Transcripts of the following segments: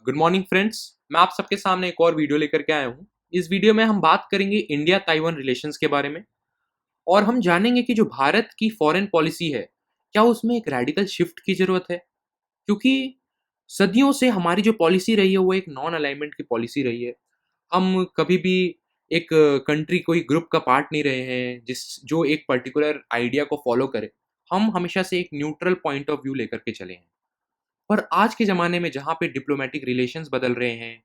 Good morning friends. मैं आप सबके सामने एक और वीडियो लेकर के आया हूँ। इस वीडियो में हम बात करेंगे इंडिया ताइवान रिलेशंस के बारे में और हम जानेंगे कि जो भारत की फॉरेन पॉलिसी है, क्या उसमें एक रेडिकल शिफ्ट की ज़रूरत है? क्योंकि सदियों से हमारी जो पॉलिसी रही है, वो एक नॉन अलाइनमेंट की पॉलिसी रही है। हम कभी भी एक कंट्री, कोई ग्रुप का पार्ट नहीं रहे हैं, जो एक पर्टिकुलर आइडिया को फॉलो करे। हम हमेशा से एक न्यूट्रल पॉइंट ऑफ व्यू लेकर के चले हैं। पर आज के ज़माने में जहाँ पे डिप्लोमैटिक रिलेशंस बदल रहे हैं,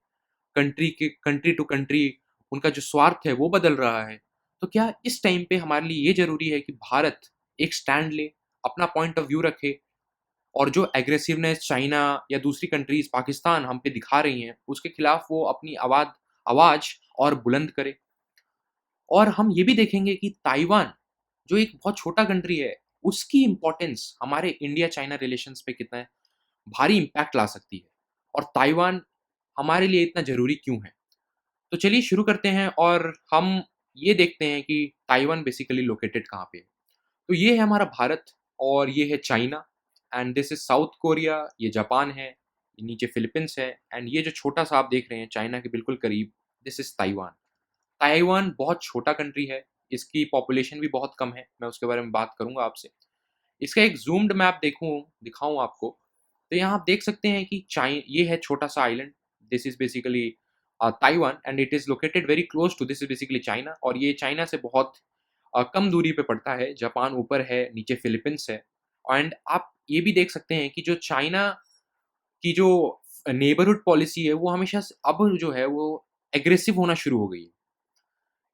कंट्री टू कंट्री उनका जो स्वार्थ है वो बदल रहा है, तो क्या इस टाइम पे हमारे लिए ये ज़रूरी है कि भारत एक स्टैंड ले, अपना पॉइंट ऑफ व्यू रखे और जो एग्रेसिवनेस चाइना या दूसरी कंट्रीज़ पाकिस्तान हम पे दिखा रही हैं, उसके खिलाफ वो अपनी आवाज़ और बुलंद करे? और हम ये भी देखेंगे कि ताइवान, जो एक बहुत छोटा कंट्री है, उसकी इम्पोर्टेंस हमारे इंडिया चाइना रिलेशंस पे कितना है भारी इम्पैक्ट ला सकती है और ताइवान हमारे लिए इतना ज़रूरी क्यों है? तो चलिए शुरू करते हैं और हम ये देखते हैं कि ताइवान बेसिकली लोकेटेड कहाँ पे है। तो ये है हमारा भारत और ये है China and this is south Korea, ये जापान है, ये नीचे फिलीपींस है एंड ये जो छोटा-सा आप देख रहे हैं चाइना के बिल्कुल करीब, दिस इज़ ताइवान। ताइवान बहुत छोटा कंट्री है, इसकी पॉपुलेशन भी बहुत कम है, मैं उसके बारे में बात करूँगा आपसे। इसका एक ज़ूम्ड मैप दिखाऊँ आपको, तो यहाँ आप देख सकते हैं कि ये है छोटा-सा island, this is basically Taiwan and it is located very close to this is basically China और ये चाइना से बहुत कम दूरी पे पड़ता है, जापान ऊपर है, नीचे फिलीपींस है एंड आप ये भी देख सकते हैं कि जो चाइना की जो नेबरहुड पॉलिसी है, वो हमेशा से अब जो है वो एग्रेसिव होना शुरू हो गई है।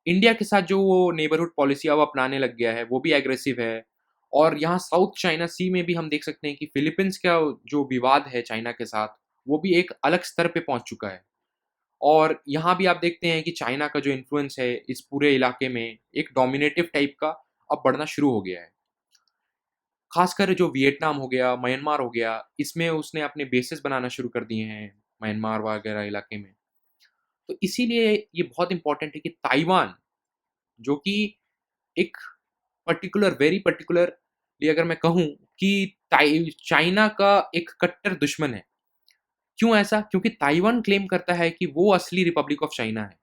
इंडिया के साथ जो वो नेबरहुड पॉलिसी अब अपनाने लग गया है, वो भी एग्रेसिव है और यहाँ साउथ चाइना सी में भी हम देख सकते हैं कि फिलीपींस का जो विवाद है चाइना के साथ, वो भी एक अलग स्तर पे पहुँच चुका है। और यहाँ भी आप देखते हैं कि चाइना का जो इन्फ्लुएंस है इस पूरे इलाके में एक डोमिनेटिव टाइप का अब बढ़ना शुरू हो गया है। खासकर जो वियतनाम हो गया, म्यांमार हो गया, इसमें उसने अपने बेसेस बनाना शुरू कर दिए हैं, म्यांमार वगैरह इलाके में। तो इसीलिए ये बहुत इम्पोर्टेंट है कि ताइवान, जो कि एक वेरी पर्टिकुलरली अगर मैं कहूँ कि चाइना का एक कट्टर दुश्मन है। क्यों ऐसा? क्योंकि ताइवान क्लेम करता है कि वो असली रिपब्लिक ऑफ चाइना है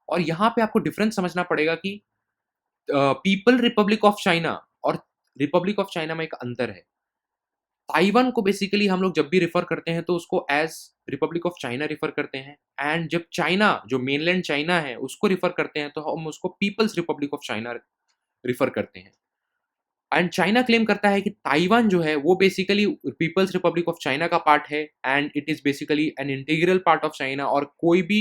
और यहाँ पे आपको डिफरेंस समझना पड़ेगा कि पीपल रिपब्लिक ऑफ चाइना और रिपब्लिक ऑफ चाइना में एक अंतर है। ताइवान को बेसिकली हम लोग जब भी रेफर करते हैं तो उसको as Republic of China refer करते हैं एंड जब चाइना, जो मेनलैंड चाइना है, उसको रेफर करते हैं तो हम उसको People's Republic of China refer करते हैं। एंड चाइना क्लेम करता है कि ताइवान जो है वो basically People's Republic of China का पार्ट है and it is basically an integral part of China और कोई भी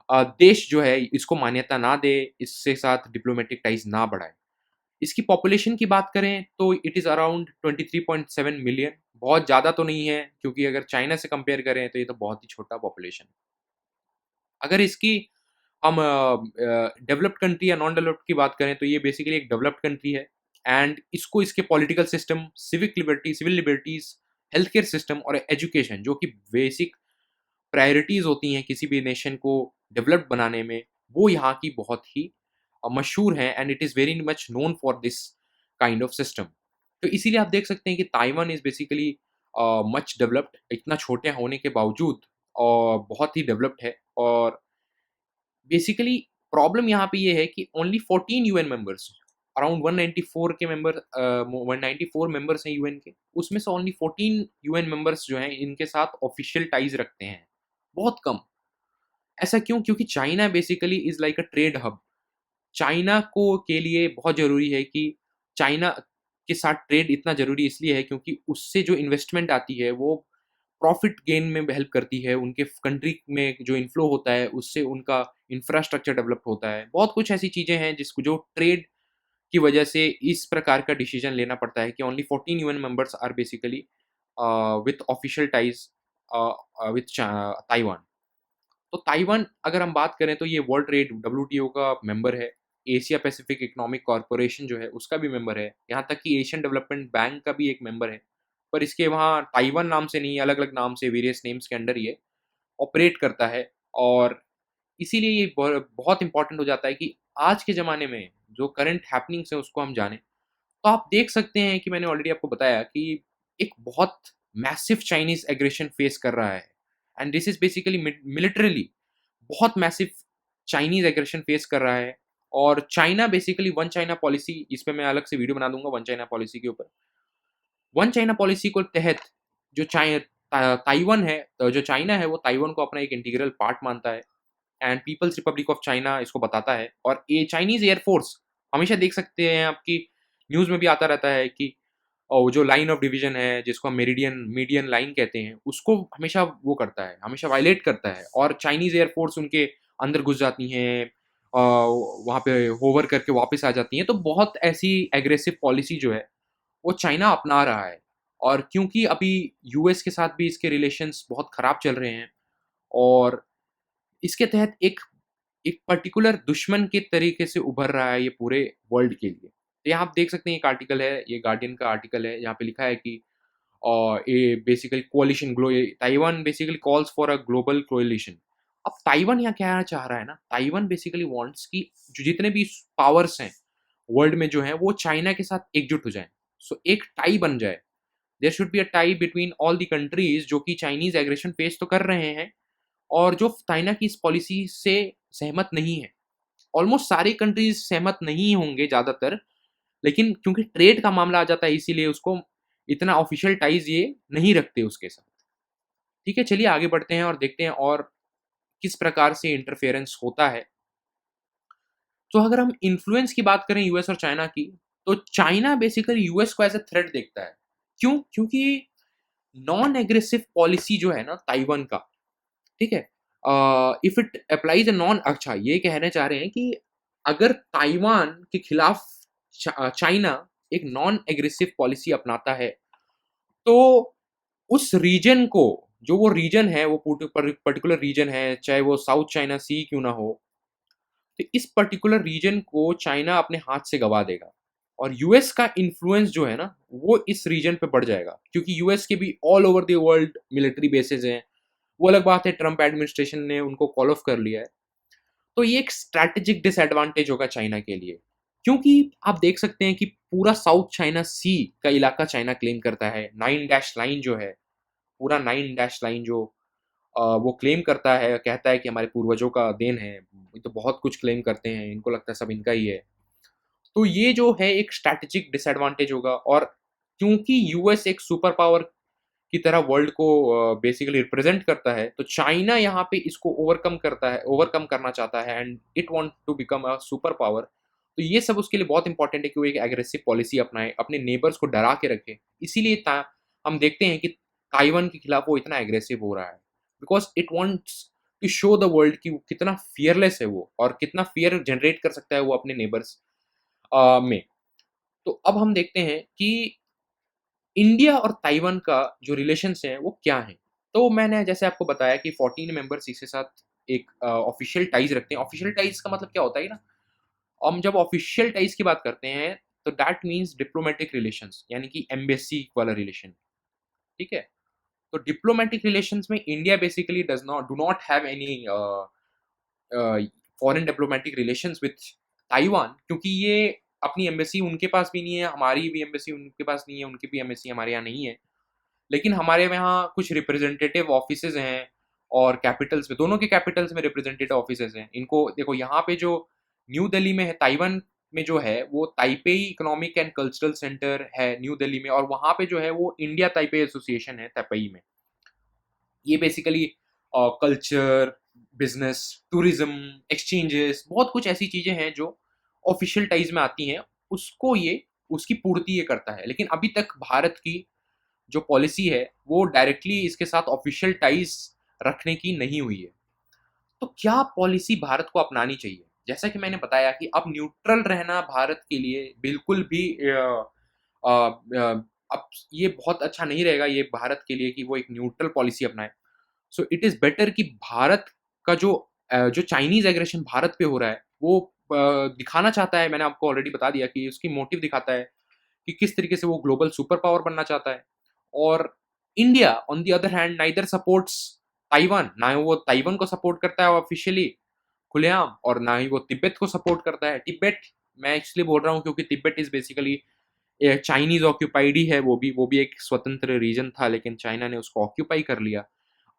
देश जो है इसको मान्यता ना दे, इसके साथ डिप्लोमेटिक टाइज़ ना बढ़ाए। इसकी पॉपुलेशन की बात करें तो इट इज़ अराउंड 23.7 मिलियन, बहुत ज़्यादा तो नहीं है क्योंकि अगर चाइना से कंपेयर करें तो ये तो बहुत ही छोटा पॉपुलेशन है। अगर इसकी हम डेवलप्ड कंट्री या नॉन डेवलप्ड की बात करें तो ये बेसिकली एक डेवलप्ड कंट्री है एंड इसको इसके political system, civil liberties, health care system और एजुकेशन, जो कि बेसिक प्रायोरिटीज़ होती हैं किसी भी नेशन को डेवलप्ड बनाने में, वो यहाँ की बहुत ही मशहूर हैं and it is very much known for this kind of system. तो इसीलिए आप देख सकते हैं कि Taiwan is basically much developed, इतना छोटे होने के बावजूद और बहुत ही डेवलप्ड है और बेसिकली प्रॉब्लम यहाँ पे ये है कि ओनली 14 यूएन मेंबर्स, अराउंड 194 के 194 मेंबर्स हैं यूएन के, उसमें से ओनली 14 यूएन मेंबर्स जो हैं इनके साथ ऑफिशियल टाइज़ रखते हैं, बहुत कम। ऐसा क्यों? क्योंकि China basically is like a trade hub. China को के लिए बहुत ज़रूरी है कि चाइना के साथ ट्रेड इतना ज़रूरी इसलिए है क्योंकि उससे जो इन्वेस्टमेंट आती है वो प्रॉफ़िट गेन में हेल्प करती है, उनके कंट्री में जो इन्फ्लो होता है उससे उनका इंफ्रास्ट्रक्चर डेवलप होता है। बहुत कुछ ऐसी चीज़ें हैं जिसको जो ट्रेड की वजह से इस प्रकार का डिसीज़न लेना पड़ता है कि only 14 UN members are basically with official ties with Taiwan. तो ताइवान अगर हम बात करें तो ये वर्ल्ड ट्रेड डब्ल्यूटीओ का मेंबर है, एशिया पैसिफिक इकोनॉमिक कॉर्पोरेशन जो है उसका भी मेंबर है, यहाँ तक कि एशियन डेवलपमेंट बैंक का भी एक मेंबर है। पर इसके वहाँ ताइवान नाम से नहीं, अलग-अलग नाम से वेरियस नेम्स के अंडर ये ऑपरेट करता है और इसीलिए ये बहुत इम्पोर्टेंट हो जाता है कि आज के ज़माने में जो करंट हैपनिंग्स हैं उसको हम जानें। तो आप देख सकते हैं कि मैंने ऑलरेडी आपको बताया कि एक बहुत मैसिव चाइनीज़ एग्रेशन फेस कर रहा है। And this is basically militarily बहुत मैसिव चाइनीज एग्रेशन फेस कर रहा है। और China basically one China policy, इस पे मैं अलग से वीडियो बना दूंगा वन चाइना पॉलिसी के ऊपर। वन चाइना पॉलिसी को तहत जो ताइवान है, तो जो चाइना है वो ताइवान को अपना एक इंटीग्रल पार्ट मानता है and People's Republic of China इसको बताता है। और ये चाइनीज एयरफोर्स हमेशा देख सकते हैं आपकी न्यूज़ में भी आता रहता है कि और जो लाइन ऑफ डिवीजन है जिसको हम मेरिडियन मीडियन लाइन कहते हैं, उसको हमेशा वो करता है, हमेशा वायलेट करता है। और चाइनीज एयरफोर्स उनके अंदर घुस जाती हैं, वहाँ पे होवर करके वापस आ जाती हैं। तो बहुत ऐसी एग्रेसिव पॉलिसी जो है वो चाइना अपना रहा है। और क्योंकि अभी यूएस के साथ भी इसके रिलेशंस बहुत ख़राब चल रहे हैं, और इसके तहत एक एक पर्टिकुलर दुश्मन के तरीके से उभर रहा है ये पूरे वर्ल्ड के लिए। तो यहाँ आप देख सकते हैं एक आर्टिकल है, ये गार्डियन का आर्टिकल है, यहाँ पे लिखा है कि ये बेसिकली कोalition ग्लो Taiwan basically calls for a global coalition. अब ताइवान यहाँ क्या चाह रहा है ना, ताइवान बेसिकली वांट्स कि जो जितने भी पावर्स हैं वर्ल्ड में जो हैं वो चाइना के साथ एकजुट हो जाएं। सो एक टाई बन जाए, there should be a tie between all the countries जो कि चाइनीज एग्रेशन फेस तो कर रहे हैं और जो चाइना की इस पॉलिसी से सहमत नहीं है। ऑलमोस्ट सारी कंट्रीज सहमत नहीं होंगे ज़्यादातर, लेकिन क्योंकि ट्रेड का मामला आ जाता है इसीलिए उसको इतना ऑफिशियल टाइज ये नहीं रखते उसके साथ। ठीक है, चलिए आगे बढ़ते हैं और देखते हैं और किस प्रकार से इंटरफेरेंस होता है। तो अगर हम इन्फ्लुएंस की बात करें यूएस और चाइना की, तो चाइना बेसिकली यूएस को एज अ थ्रेट देखता है। क्यों? क्योंकि नॉन एग्रेसिव पॉलिसी जो है ना ताइवान का, ठीक है, if it applies a non, अच्छा ये कहना चाह रहे हैं कि अगर ताइवान के खिलाफ चाइना एक नॉन एग्रेसिव पॉलिसी अपनाता है, तो उस रीजन को, जो वो रीजन है वो पर्टिकुलर रीजन है, चाहे वो साउथ चाइना सी क्यों ना हो, तो इस पर्टिकुलर रीजन को चाइना अपने हाथ से गवा देगा। और यूएस का इन्फ्लुएंस जो है ना वो इस रीजन पे बढ़ जाएगा, क्योंकि यूएस के भी all over the world military bases हैं। वो अलग बात है, ट्रंप एडमिनिस्ट्रेशन ने उनको कॉल ऑफ कर लिया है। तो ये एक स्ट्रैटेजिक डिसएडवांटेज होगा चाइना के लिए, क्योंकि आप देख सकते हैं कि पूरा साउथ चाइना सी का इलाका चाइना क्लेम करता है। 9 डैश लाइन जो है, पूरा 9 डैश लाइन जो वो क्लेम करता है, कहता है कि हमारे पूर्वजों का देन है। ये तो बहुत कुछ क्लेम करते हैं, इनको लगता है सब इनका ही है। तो ये जो है एक स्ट्रैटेजिक डिसएडवांटेज होगा। और क्योंकि यूएस एक सुपर पावर की तरह वर्ल्ड को बेसिकली रिप्रेजेंट करता है, तो चाइना यहाँ पे इसको ओवरकम करना चाहता है and it want to become a superpower. तो ये सब उसके लिए बहुत इंपॉर्टेंट है कि वो एक एग्रेसिव पॉलिसी अपनाए, अपने नेबर्स को डरा के रखे। इसीलिए हम देखते हैं कि ताइवान के खिलाफ वो इतना एग्रेसिव हो रहा है, because it wants to show the world कि वो कितना फियरलेस है वो, और कितना फियर जनरेट कर सकता है वो अपने नेबर्स में। तो अब हम देखते हैं कि इंडिया और ताइवान का जो रिलेशंस हैं वो क्या हैं। तो मैंने जैसे आपको बताया कि 14 मेंबर्स इसके साथ एक ऑफिशियल टाइज रखते हैं। ऑफिशियल टाइज का मतलब क्या होता है ना, हम जब ऑफिशियल टाइज की बात करते हैं तो दैट मीन्स डिप्लोमेटिक रिलेशंस, यानी कि एम्बेसी वाला रिलेशन। ठीक है, तो डिप्लोमेटिक रिलेशंस में India basically do not have any foreign diplomatic relations with Taiwan, क्योंकि ये अपनी एम्बेसी उनके पास भी नहीं है, हमारी भी एम्बेसी उनके पास नहीं है, उनकी भी एम्बेसी हमारे यहाँ नहीं है। लेकिन हमारे यहाँ कुछ रिप्रेजेंटेटिव ऑफिसेज हैं, और कैपिटल्स में, दोनों के कैपिटल्स में रिप्रेजेंटेटिव ऑफिसेज हैं। इनको देखो, यहाँ पे जो न्यू दिल्ली में है ताइवान में जो है, वो Taipei economic and cultural centre है न्यू दिल्ली में, और वहाँ पे जो है वो इंडिया ताइपे एसोसिएशन है ताइपेई में। ये basically culture, business, tourism, exchanges, बहुत कुछ ऐसी चीज़ें हैं जो ऑफिशियल टाइज में आती हैं, उसको ये उसकी पूर्ति ये करता है। लेकिन अभी तक भारत की जो पॉलिसी है वो डायरेक्टली इसके साथ ऑफिशियल टाइज रखने की नहीं हुई है। तो क्या पॉलिसी भारत को अपनानी चाहिए? जैसा कि मैंने बताया कि अब न्यूट्रल रहना भारत के लिए बिल्कुल भी अब ये बहुत अच्छा नहीं रहेगा ये भारत के लिए कि वो एक न्यूट्रल पॉलिसी अपनाए। सो इट इज़ बेटर कि भारत का जो चाइनीज़ एग्रेशन भारत पे हो रहा है वो दिखाना चाहता है। मैंने आपको ऑलरेडी बता दिया कि उसकी मोटिव दिखाता है कि किस तरीके से वो ग्लोबल सुपर पावर बनना चाहता है। और India on the other hand neither supports Taiwan, ना वो ताइवान को सपोर्ट करता है ऑफिशियली खुलेआम, और ना ही वो तिब्बत को सपोर्ट करता है। तिब्बत मैं इसलिए बोल रहा हूँ क्योंकि Tibet is basically Chinese occupied ही है, वो भी एक स्वतंत्र रीजन था, लेकिन चाइना ने उसको ऑक्यूपाई कर लिया।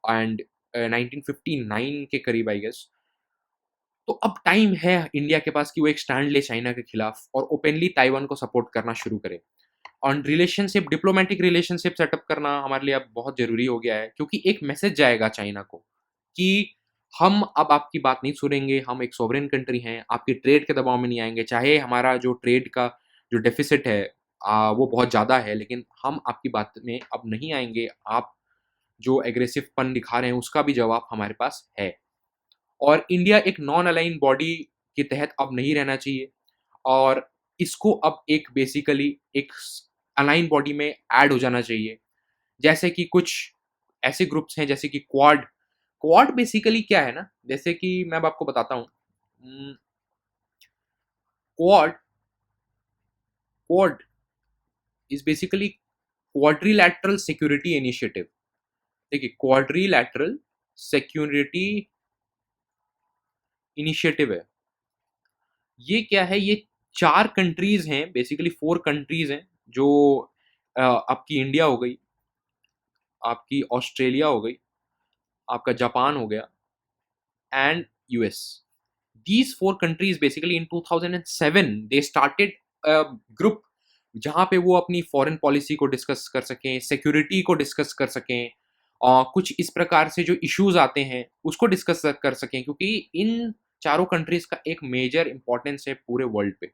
एंड 1959 के करीब आई गेस। तो अब टाइम है इंडिया के पास कि वो एक स्टैंड ले चाइना के खिलाफ और ओपनली ताइवान को सपोर्ट करना शुरू करे। On relationship, diplomatic relationship setup करना हमारे लिए अब बहुत ज़रूरी हो गया है, क्योंकि एक मैसेज जाएगा चाइना को कि हम अब आपकी बात नहीं सुनेंगे, हम एक सॉवरेन कंट्री हैं, आपके ट्रेड के दबाव में नहीं आएँगे। चाहे हमारा जो ट्रेड का जो डेफ़िसिट है वो बहुत ज़्यादा है, लेकिन हम आपकी बात में अब नहीं आएँगे। आप जो एग्रेसिवपन दिखा रहे हैं, उसका भी जवाब हमारे पास है। और इंडिया एक नॉन अलाइन बॉडी के तहत अब नहीं रहना चाहिए और इसको अब एक बेसिकली एक अलाइन बॉडी में ऐड हो जाना चाहिए। जैसे कि कुछ ऐसे ग्रुप्स हैं जैसे कि क्वाड। क्वाड बेसिकली क्या है ना, जैसे कि मैं अब आपको बताता हूँ। Quad quad is basically quadrilateral security initiative. देखिए, क्वाड्रिलैटरल सिक्योरिटी इनिशिएटिव है। ये क्या है? ये 4 कंट्रीज़ हैं, बेसिकली 4 कंट्रीज़ हैं जो आपकी इंडिया हो गई, आपकी ऑस्ट्रेलिया हो गई, आपका जापान हो गया and US. These 4 countries basically in 2007 they started a group जहाँ पे वो अपनी फॉरेन पॉलिसी को डिस्कस कर सकें, सिक्योरिटी को डिस्कस कर सकें और कुछ इस प्रकार से जो इश्यूज़ आते हैं, उसको डिस्कस कर सकें, क्योंकि इन चारों कंट्रीज़ का एक मेजर इम्पोर्टेंस है पूरे वर्ल्ड पे।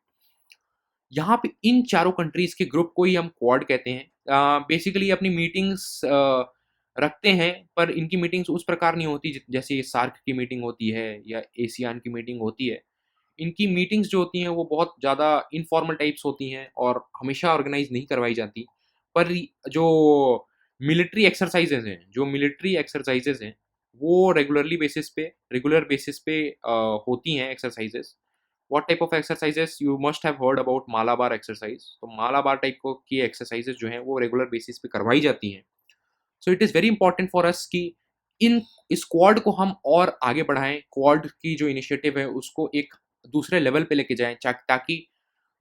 यहाँ पे इन चारों कंट्रीज़ के ग्रुप को ही हम क्वाड कहते हैं। बेसिकली अपनी मीटिंग्स रखते हैं, पर इनकी मीटिंग्स उस प्रकार नहीं होती जैसे सार्क की मीटिंग होती है या एसियान की मीटिंग होती है। इनकी मीटिंग्स जो होती हैं वो बहुत ज़्यादा इनफॉर्मल टाइप्स होती हैं और हमेशा ऑर्गेनाइज़ नहीं करवाई जाती। पर जो मिलिट्री एक्सरसाइज़ेज़ हैं, वो रेगुलर बेसिस पे होती हैं exercises. What type of exercises? You must have heard about Malabar exercise. तो मालाबार टाइप को की एक्सरसाइज़ेज़ जो हैं वो रेगुलर बेसिस पे करवाई जाती हैं। So it is very important for us कि इन इस क्वाड को हम और आगे बढ़ाएँ। क्वाड की जो इनिशिएटिव है उसको एक दूसरे लेवल पे लेके जाएँ ताकि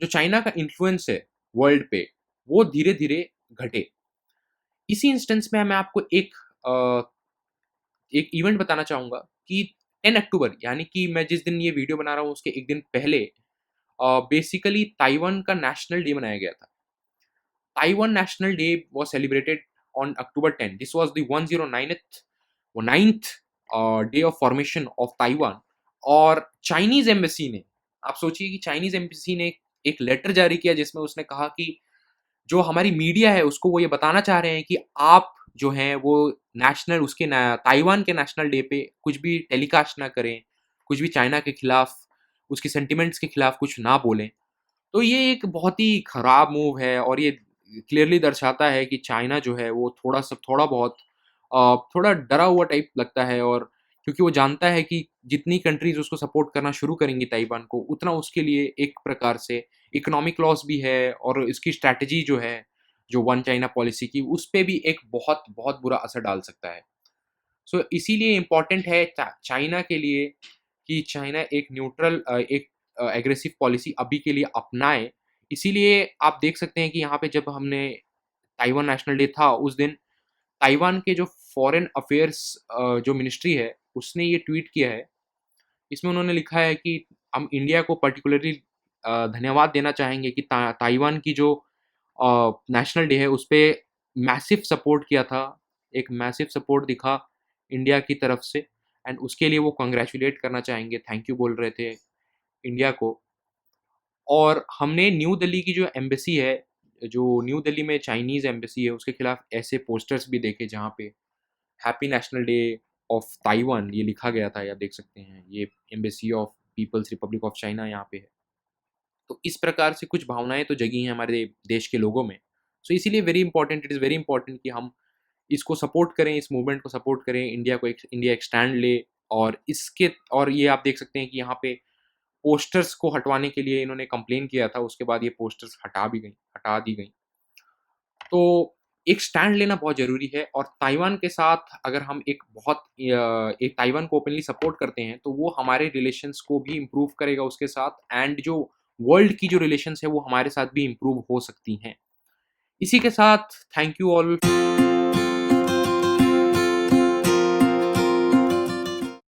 जो चाइना का इन्फ्लुएंस है वर्ल्ड पे, वो धीरे-धीरे घटे। इसी इंस्टेंस में मैं आपको एक इवेंट बताना चाहूँगा कि 10 अक्टूबर, यानी कि मैं जिस दिन ये वीडियो बना रहा हूँ उसके 1 दिन पहले बेसिकली ताइवान का नेशनल डे मनाया गया था। Taiwan National Day was celebrated on October 10. This was the 109th day of formation of Taiwan. और चाइनीज एम्बेसी ने, आप सोचिए कि चाइनीज एम्बेसी ने एक लेटर जारी किया जिसमें उसने कहा कि जो हमारी मीडिया है उसको वो ये बताना चाह रहे हैं कि आप जो हैं वो ताइवान के नेशनल डे पे कुछ भी टेलीकास्ट ना करें, कुछ भी चाइना के खिलाफ, उसके सेंटिमेंट्स के खिलाफ कुछ ना बोलें। तो ये एक बहुत ही खराब मूव है और ये क्लियरली दर्शाता है कि चाइना जो है वो थोड़ा बहुत थोड़ा डरा हुआ टाइप लगता है, और क्योंकि वो जानता है कि जितनी कंट्रीज़ उसको सपोर्ट करना शुरू करेंगी ताइवान को, उतना उसके लिए एक प्रकार से इकोनॉमिक लॉस भी है और इसकी स्ट्रैटेजी जो है, जो वन चाइना पॉलिसी की, उस पे भी एक बहुत, बहुत बुरा असर डाल सकता है। सो इसीलिए इम्पोर्टेंट है चाइना के लिए कि चाइना एक एग्रेसिव पॉलिसी अभी के लिए अपनाए। इसीलिए आप देख सकते हैं कि यहाँ पे जब हमने ताइवान नेशनल डे था, उस दिन ताइवान के जो फॉरेन अफेयर्स जो मिनिस्ट्री है, उसने ये ट्वीट किया है। इसमें उन्होंने लिखा है कि हम इंडिया को पर्टिकुलरली धन्यवाद देना चाहेंगे कि ताइवान की जो नेशनल डे है, उस पे मैसिव सपोर्ट किया था, एक मैसिव सपोर्ट दिखा इंडिया की तरफ से, एंड उसके लिए वो कांग्रेचुलेट करना चाहेंगे, थैंक यू बोल रहे थे इंडिया को। और हमने न्यू दिल्ली की जो एम्बेसी है, जो न्यू दिल्ली में चाइनीज़ एम्बेसी है, उसके खिलाफ ऐसे पोस्टर्स भी देखे जहाँ पे happy national day of Taiwan ये लिखा गया था, या देख सकते हैं ये embassy of People's Republic of China यहाँ पे है। तो इस प्रकार से कुछ भावनाएँ तो जगी हैं हमारे देश के लोगों में। सो इसीलिए इट इज़ वेरी इंपॉर्टेंट कि हम इसको सपोर्ट करें, इस मूवमेंट को सपोर्ट करें, इंडिया एक स्टैंड ले। और ये आप देख सकते हैं कि यहाँ पे पोस्टर्स को हटवाने के लिए इन्होंने कंप्लेन किया था, उसके बाद ये पोस्टर्स हटा दी गई। तो एक स्टैंड लेना बहुत ज़रूरी है, और ताइवान के साथ अगर हम एक ताइवान को ओपनली सपोर्ट करते हैं, तो वो हमारे रिलेशंस को भी इम्प्रूव करेगा उसके साथ, एंड जो वर्ल्ड की जो रिलेशंस है वो हमारे साथ भी इम्प्रूव हो सकती हैं। इसी के साथ थैंक यू ऑल।